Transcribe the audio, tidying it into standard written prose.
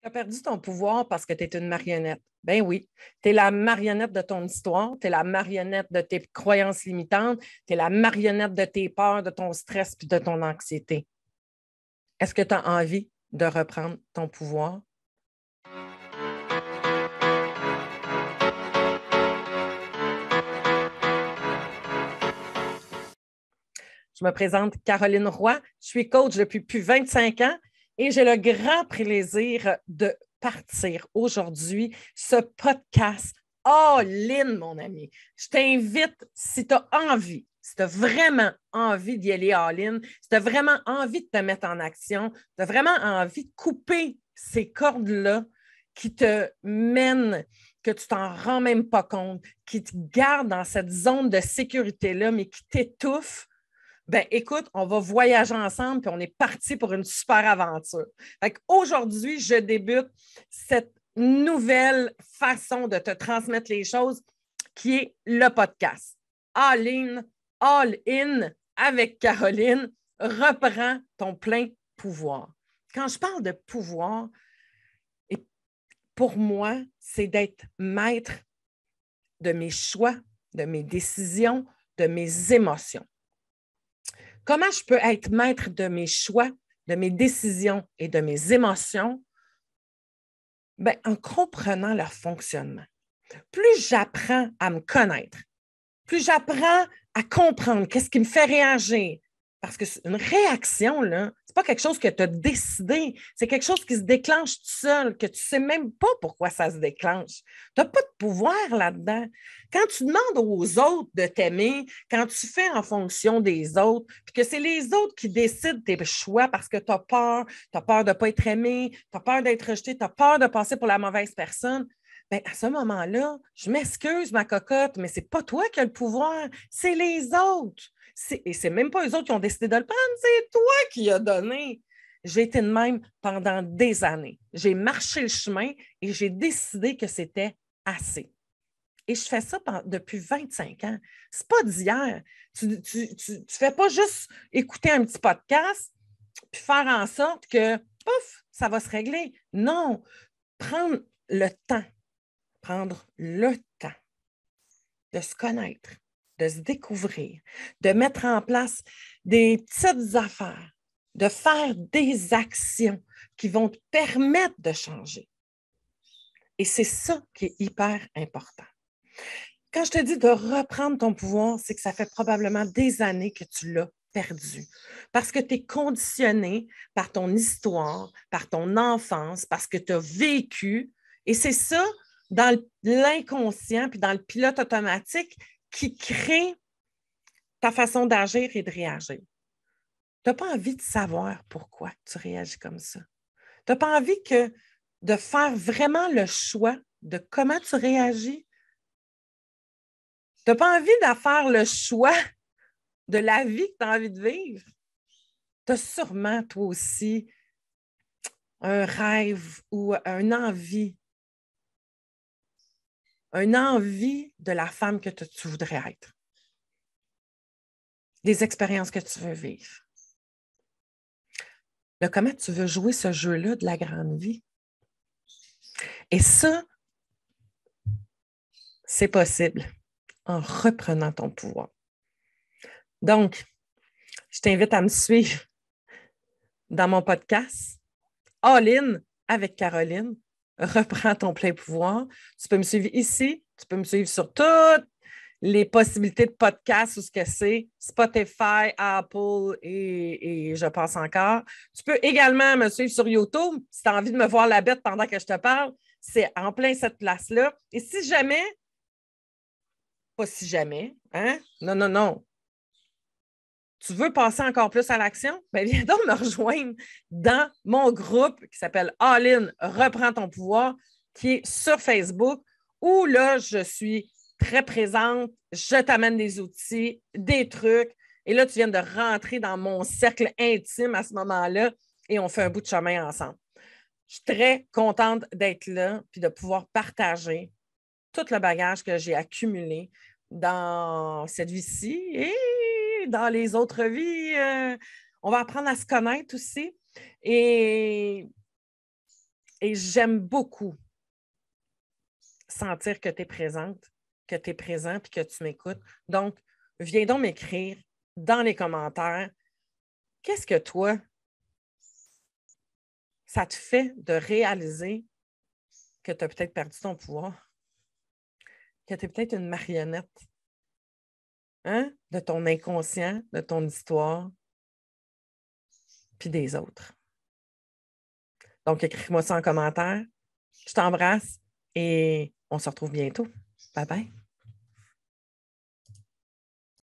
Tu as perdu ton pouvoir parce que tu es une marionnette. Ben oui, tu es la marionnette de ton histoire, tu es la marionnette de tes croyances limitantes, tu es la marionnette de tes peurs, de ton stress et de ton anxiété. Est-ce que tu as envie de reprendre ton pouvoir? Je me présente Caroline Roy, je suis coach depuis plus de 25 ans et j'ai le grand plaisir de partir aujourd'hui ce podcast all-in, mon ami. Je t'invite, si tu as envie, si tu as vraiment envie d'y aller all-in, si tu as vraiment envie de te mettre en action, tu as vraiment envie de couper ces cordes-là qui te mènent, que tu t'en rends même pas compte, qui te gardent dans cette zone de sécurité-là, mais qui t'étouffent. Ben, écoute, on va voyager ensemble puis on est parti pour une super aventure. Aujourd'hui, je débute cette nouvelle façon de te transmettre les choses qui est le podcast. All in avec Caroline, reprends ton plein pouvoir. Quand je parle de pouvoir, pour moi, c'est d'être maître de mes choix, de mes décisions, de mes émotions. Comment je peux être maître de mes choix, de mes décisions et de mes émotions? Bien, en comprenant leur fonctionnement. Plus j'apprends à me connaître, plus j'apprends à comprendre qu'est-ce qui me fait réagir. Parce que une réaction, là, c'est pas quelque chose que tu as décidé, c'est quelque chose qui se déclenche tout seul, que tu ne sais même pas pourquoi ça se déclenche. Tu n'as pas de pouvoir là-dedans. Quand tu demandes aux autres de t'aimer, quand tu fais en fonction des autres, puis que c'est les autres qui décident tes choix parce que tu as peur de ne pas être aimé, tu as peur d'être rejeté, tu as peur de passer pour la mauvaise personne, bien, à ce moment-là, je m'excuse, ma cocotte, mais ce n'est pas toi qui as le pouvoir, c'est les autres. Et ce n'est même pas eux autres qui ont décidé de le prendre, c'est toi qui as donné. J'ai été de même pendant des années. J'ai marché le chemin et j'ai décidé que c'était assez. Et je fais ça depuis 25 ans. Ce n'est pas d'hier. Tu ne fais pas juste écouter un petit podcast puis faire en sorte que, pouf, ça va se régler. Non, prendre le temps de se connaître, de se découvrir, de mettre en place des petites affaires, de faire des actions qui vont te permettre de changer. Et c'est ça qui est hyper important. Quand je te dis de reprendre ton pouvoir, c'est que ça fait probablement des années que tu l'as perdu. Parce que tu es conditionné par ton histoire, par ton enfance, parce que tu as vécu. Et c'est ça, dans l'inconscient puis dans le pilote automatique, qui crée ta façon d'agir et de réagir. Tu n'as pas envie de savoir pourquoi tu réagis comme ça. Tu n'as pas envie de faire vraiment le choix de comment tu réagis. Tu n'as pas envie de faire le choix de la vie que tu as envie de vivre. Tu as sûrement, toi aussi, un rêve ou une envie de la femme que tu voudrais être. Des expériences que tu veux vivre. De comment tu veux jouer ce jeu-là de la grande vie. Et ça, c'est possible en reprenant ton pouvoir. Donc, je t'invite à me suivre dans mon podcast All In avec Caroline. Reprends ton plein pouvoir. Tu peux me suivre ici. Tu peux me suivre sur toutes les possibilités de podcast ou ce que c'est, Spotify, Apple et je pense encore. Tu peux également me suivre sur YouTube si tu as envie de me voir la bête pendant que je te parle. C'est en plein cette place-là. Et si jamais, pas si jamais, hein? Non. Tu veux passer encore plus à l'action? Bien, viens donc me rejoindre dans mon groupe qui s'appelle All In, Reprends ton pouvoir, qui est sur Facebook, où là, je suis très présente. Je t'amène des outils, des trucs. Et là, tu viens de rentrer dans mon cercle intime à ce moment-là et on fait un bout de chemin ensemble. Je suis très contente d'être là puis de pouvoir partager tout le bagage que j'ai accumulé dans cette vie-ci et dans les autres vies. On va apprendre à se connaître aussi. Et Et j'aime beaucoup sentir que tu es présente, que tu es présent puis que tu m'écoutes. Donc, viens donc m'écrire dans les commentaires, qu'est-ce que toi, ça te fait de réaliser que tu as peut-être perdu ton pouvoir, que tu es peut-être une marionnette, hein, de ton inconscient, de ton histoire, puis des autres. Donc, écris-moi ça en commentaire. Je t'embrasse et on se retrouve bientôt. Bye bye.